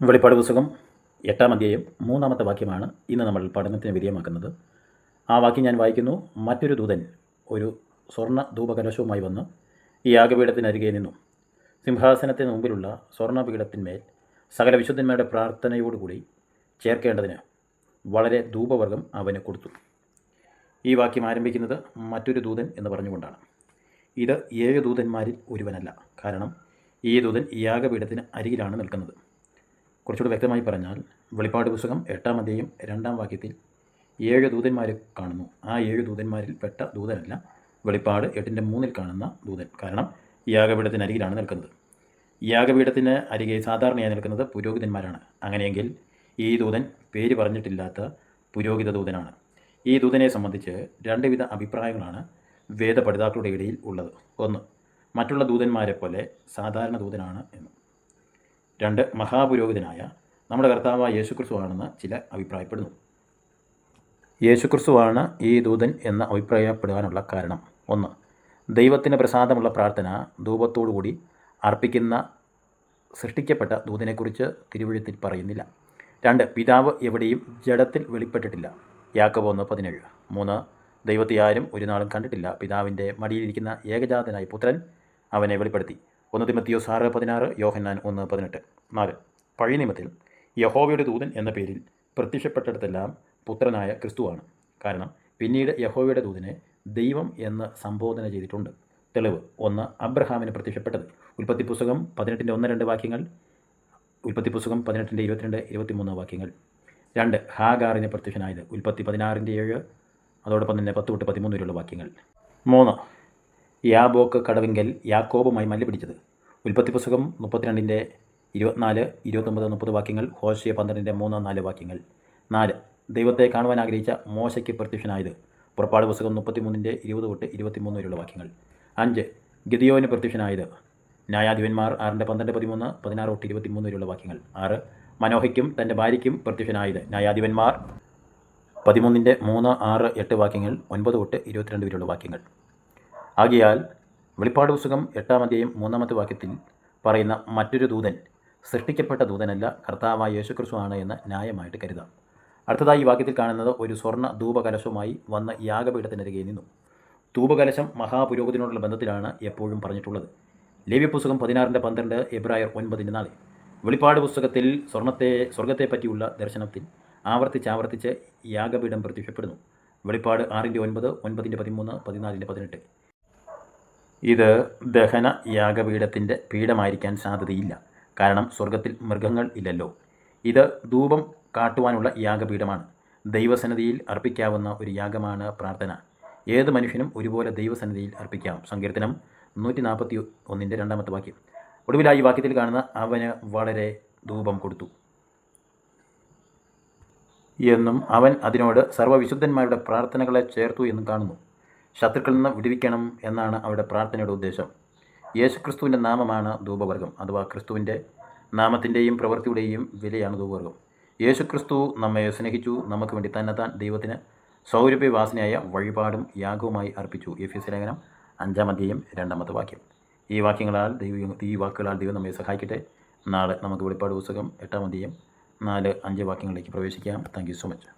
വെളിപ്പാട് പുസ്തകം 8-ാം അധ്യായം 3-ാമത്തെ വാക്യമാണ് ഇന്ന് നമ്മൾ പഠനത്തിന് വിധേയമാക്കുന്നത്. ആ വാക്യം ഞാൻ വായിക്കുന്നു. മറ്റൊരു ദൂതൻ ഒരു സ്വർണ്ണ ധൂപകലശവുമായി വന്ന് ഈ യാഗപീഠത്തിനരികെ നിന്നു. സിംഹാസനത്തിന് മുമ്പിലുള്ള സ്വർണ്ണപീഠത്തിന്മേൽ സകല വിശുദ്ധന്മാരുടെ പ്രാർത്ഥനയോടുകൂടി ചേർക്കേണ്ടതിന് വളരെ ധൂപവർഗം അവന് കൊടുത്തു. ഈ വാക്യം ആരംഭിക്കുന്നത് മറ്റൊരു ദൂതൻ എന്ന് പറഞ്ഞുകൊണ്ടാണ്. ഇത് 7 ദൂതന്മാരിൽ ഒരുവനല്ല. കാരണം ഈ ദൂതൻ യാഗപീഠത്തിന് അരികിലാണ് നിൽക്കുന്നത്. കുറച്ചുകൂടി വ്യക്തമായി പറഞ്ഞാൽ വെളിപ്പാട് പുസ്തകം 8-ാം അധ്യായം 2-ാം വാക്യത്തിൽ 7 ദൂതന്മാരെ കാണുന്നു. ആ 7 ദൂതന്മാരിൽ പെട്ട ദൂതനല്ല വെളിപ്പാട് 8-3 കാണുന്ന ദൂതൻ. കാരണം യാഗപീഠത്തിന് അരികിലാണ് നിൽക്കുന്നത്. യാഗപീഠത്തിന് അരികെ സാധാരണയായി നിൽക്കുന്നത് പുരോഹിതന്മാരാണ്. അങ്ങനെയെങ്കിൽ ഈ ദൂതൻ പേര് പറഞ്ഞിട്ടില്ലാത്ത പുരോഹിത ദൂതനാണ്. ഈ ദൂതനെ സംബന്ധിച്ച് 2 വിധ അഭിപ്രായങ്ങളാണ് വേദപഠിതാക്കളുടെ ഇടയിൽ ഉള്ളത്. ഒന്ന്, മറ്റുള്ള ദൂതന്മാരെ പോലെ സാധാരണ ദൂതനാണ് എന്ന്. 2, മഹാപുരോഹിതനായ നമ്മുടെ കർത്താവായ യേശുക്രിസ്തു ആണെന്ന് ചില അഭിപ്രായപ്പെടുന്നു. യേശുക്രിസ്തുവാണ് ഈ ദൂതൻ എന്ന് അഭിപ്രായപ്പെടാനുള്ള കാരണം: 1, ദൈവത്തിന് പ്രസാദമുള്ള പ്രാർത്ഥന ധൂപത്തോടുകൂടി അർപ്പിക്കുന്ന സൃഷ്ടിക്കപ്പെട്ട ദൂതനെക്കുറിച്ച് തിരുവെഴുത്തിൽ പറയുന്നില്ല. 2, പിതാവ് എവിടെയും ജഡത്തിൽ വെളിപ്പെട്ടിട്ടില്ല. യാക്കോബ് 1:17. 3, ദൈവത്തെ ആരും ഒരു നാളും കണ്ടിട്ടില്ല. പിതാവിൻ്റെ മടിയിലിരിക്കുന്ന ഏകജാതനായ പുത്രൻ അവനെ വെളിപ്പെടുത്തി. 1 തിമോഥെയോസ് 6:16, യോഹന്നാൻ 1:18. 4, പഴയ നിയമത്തിൽ യഹോവയുടെ ദൂതൻ എന്ന പേരിൽ പ്രത്യക്ഷപ്പെട്ടിടത്തെല്ലാം പുത്രനായ ക്രിസ്തുവാണ്. കാരണം പിന്നീട് യഹോവയുടെ ദൂതനെ ദൈവം എന്ന് സംബോധന ചെയ്തിട്ടുണ്ട്. തെളിവ്: 1, അബ്രഹാമിന് പ്രത്യക്ഷപ്പെട്ടത്. ഉൽപ്പത്തി പുസ്തകം 18-1-2 വാക്യങ്ങൾ, ഉൽപ്പത്തി പുസ്തകം 18-22-23 വാക്യങ്ങൾ. 2, ഹാഗാറിന് പ്രത്യക്ഷനായത്. ഉൽപ്പത്തി 16-7, അതോടൊപ്പം തന്നെ 10-13 വരെയുള്ള വാക്യങ്ങൾ. 3, യാബോക്ക് കടവിങ്കൽ യാക്കോബുമായി മല്ല് പിടിച്ചത്. ഉൽപ്പത്തി പുസ്തകം 32-24, 29-30 വാക്യങ്ങൾ. ഹോശേയ 12-3-4 വാക്യങ്ങൾ. 4, ദൈവത്തെ കാണുവാൻ ആഗ്രഹിച്ച മോശയ്ക്ക് പ്രത്യക്ഷനായത്. പുറപ്പാട് പുസ്തകം 33-20-23 വരെയുള്ള വാക്യങ്ങൾ. 5, ഗിദിയോന് പ്രത്യക്ഷനായത്. ന്യായാധിപന്മാർ 6-12-13, 16-23 വരെയുള്ള വാക്യങ്ങൾ. 6, മനോഹയ്ക്കും തൻ്റെ ഭാര്യയ്ക്കും പ്രത്യക്ഷനായത്. ന്യായാധിപന്മാർ 13-3, 6, 8 വാക്യങ്ങൾ, 9-22 വരെയുള്ള വാക്യങ്ങൾ. ആകയാൽ വെളിപ്പാട് പുസ്തകം 8-ാം അധ്യായം 3-ാമത്തെ വാക്യത്തിൽ പറയുന്ന മറ്റൊരു ദൂതൻ സൃഷ്ടിക്കപ്പെട്ട ദൂതനല്ല, കർത്താവായ യേശുക്രിസ്തു ആണ് എന്ന് ന്യായമായിട്ട് കരുതാം. അടുത്തതായി ഈ വാക്യത്തിൽ കാണുന്നത് ഒരു സ്വർണ്ണ ധൂപകലശവുമായി വന്ന് യാഗപീഠത്തിനരികെ നിന്നു. ധൂപകലശം മഹാപുരോഹിതനോടുള്ള ബന്ധത്തിലാണ് എപ്പോഴും പറഞ്ഞിട്ടുള്ളത്. ലേവ്യ പുസ്തകം 16-12, എബ്രായർ 9-4. വെളിപ്പാട് പുസ്തകത്തിൽ സ്വർഗത്തെ പറ്റിയുള്ള ദർശനത്തിൽ ആവർത്തിച്ച് യാഗപീഠം പ്രത്യക്ഷപ്പെടുന്നു. വെളിപ്പാട് 6-9, 9-13, 14-18. ഇത് ദഹന യാഗപീഠത്തിൻ്റെ പീഠമായിരിക്കാൻ സാധ്യതയില്ല. കാരണം സ്വർഗത്തിൽ മൃഗങ്ങൾ ഇല്ലല്ലോ. ഇത് ധൂപം കാട്ടുവാനുള്ള യാഗപീഠമാണ്. ദൈവസന്നിധിയിൽ അർപ്പിക്കാവുന്ന ഒരു യാഗമാണ് പ്രാർത്ഥന. ഏത് മനുഷ്യനും ഒരുപോലെ ദൈവസന്നിധിയിൽ അർപ്പിക്കാം. സങ്കീർത്തനം 141-2 വാക്യം. ഒടുവിലായി ഈ വാക്യത്തിൽ കാണുന്ന അവന് വളരെ ധൂപം കൊടുത്തു എന്നും അവൻ അതിനോട് സർവ്വവിശുദ്ധന്മാരുടെ പ്രാർത്ഥനകളെ ചേർത്തു എന്നും കാണുന്നു. ശത്രുക്കളിൽ നിന്ന് വിടുവിക്കണം എന്നാണ് അവിടെ പ്രാർത്ഥനയുടെ ഉദ്ദേശം. യേശുക്രിസ്തുവിൻ്റെ നാമമാണ് ധൂപവർഗം, അഥവാ ക്രിസ്തുവിൻ്റെ നാമത്തിൻ്റെയും പ്രവൃത്തിയുടെയും വിലയാണ് ധൂപവർഗം. യേശുക്രിസ്തു നമ്മെ സ്നേഹിച്ചു, നമുക്ക് വേണ്ടി തന്നെത്താൻ ദൈവത്തിന് സൗരഭ്യവാസനയായ വഴിപാടും യാഗവുമായി അർപ്പിച്ചു. എഫേസ്യ ലേഖനം 5-ാം അധ്യായം 2-ാമത്തെ വാക്യം. ഈ വാക്കുകളാൽ ദൈവം നമ്മെ സഹായിക്കട്ടെ. നാളെ നമുക്ക് വെളിപ്പാട് പുസ്തകം 8-ാം അധ്യായം 4-5 വാക്യങ്ങളിലേക്ക് പ്രവേശിക്കാം. Thank you so much.